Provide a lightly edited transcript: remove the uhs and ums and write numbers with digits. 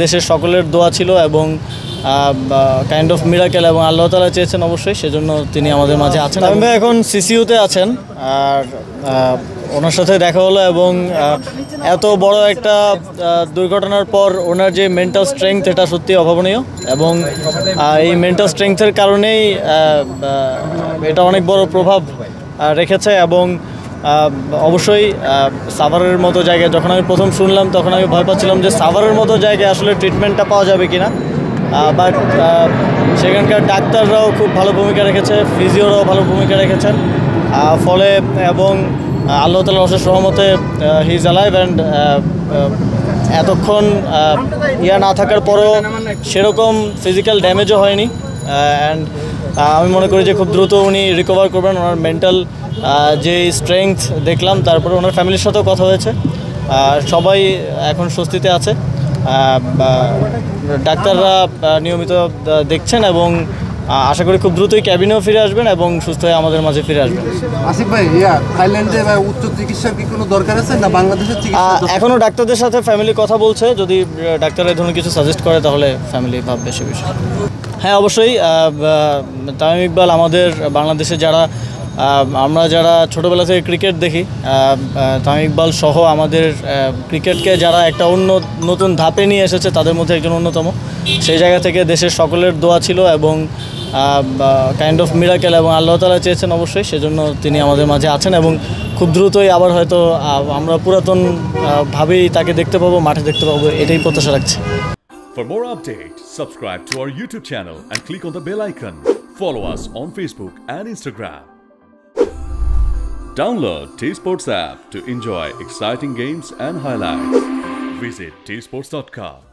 দেশের সকলের দোয়া ছিল এবং কাইন্ড অফ মিরাকেল, এবং আল্লাহ তাআলা চেয়েছেন অবশ্যই, সেজন্য তিনি আমাদের মাঝে আছেন। তামিম ভাই এখন সিসিইউতে আছেন, আর ওনার সাথে দেখা হলো এবং এত বড় একটা দুর্ঘটনার পর ওনার যে মেন্টাল স্ট্রেংথ, এটা সত্যি অভাবনীয়, এবং এই মেন্টাল স্ট্রেংথের কারণেই এটা অনেক বড় প্রভাব রেখেছে। এবং অবশ্যই সাভারের মতো জায়গায় যখন আমি প্রথম শুনলাম তখন আমি ভয় পাচ্ছিলাম যে সাভারের মতো জায়গায় আসলে ট্রিটমেন্টটা পাওয়া যাবে কিনা, বাট সেখানকার ডাক্তাররাও খুব ভালো ভূমিকা রেখেছে, ফিজিওরাও ভালো ভূমিকা রেখেছেন, ফলে এবং আল্লাহ তাআলার অশেষ রহমতে হি ইজ অ্যালাইভ, অ্যান্ড এতক্ষণ না থাকার পরেও সেরকম ফিজিক্যাল ড্যামেজও হয়নি, অ্যান্ড আমি মনে করি যে খুব দ্রুত উনি রিকভার করবেন। ওনার মেন্টাল যে স্ট্রেংথ দেখলাম, তারপরে ওনার ফ্যামিলির সাথেও কথা হয়েছে, সবাই এখন স্বস্তিতে আছে। ডাক্তাররা নিয়মিত দেখছেন এবং আশা করি খুব দ্রুতই ক্যাবিনেও ফিরে আসবেন এবং সুস্থ হয়ে আমাদের মাঝে ফিরে আসবেন। আসিফ ভাই, থাইল্যান্ডে উচ্চ চিকিৎসার কি কোনো দরকার আছে না বাংলাদেশের চিকিৎসা? এখনও ডাক্তারদের সাথে ফ্যামিলি কথা বলছে, যদি ডাক্তাররা ধরুন কিছু সাজেস্ট করে তাহলে ফ্যামিলি ভাববে সে বিষয়ে। হ্যাঁ, অবশ্যই তামিম ইকবাল আমাদের বাংলাদেশে আমরা যারা ছোটোবেলা থেকে ক্রিকেট দেখি, তামিম ইকবাল সহ আমাদের ক্রিকেটকে যারা একটা নতুন ধাপে নিয়ে এসেছে তাদের মধ্যে একজন অন্যতম। সেই জায়গা থেকে দেশের সকলের দোয়া ছিল এবং কাইন্ড অফ মিরাকেল, এবং আল্লাহ তাআলা চেয়েছেন অবশ্যই, সেজন্য তিনি আমাদের মাঝে আছেন এবং খুব দ্রুতই আবার হয়তো আমরা পুরাতন ভাবেই তাকে দেখতে পাবো, মাঠে দেখতে পাবো, এটাই প্রত্যাশা রাখছি। For more updates, subscribe to our YouTube channel and click on the bell icon. Follow us on Facebook and Instagram. Download T-Sports app to enjoy exciting games and highlights. Visit tsports.com.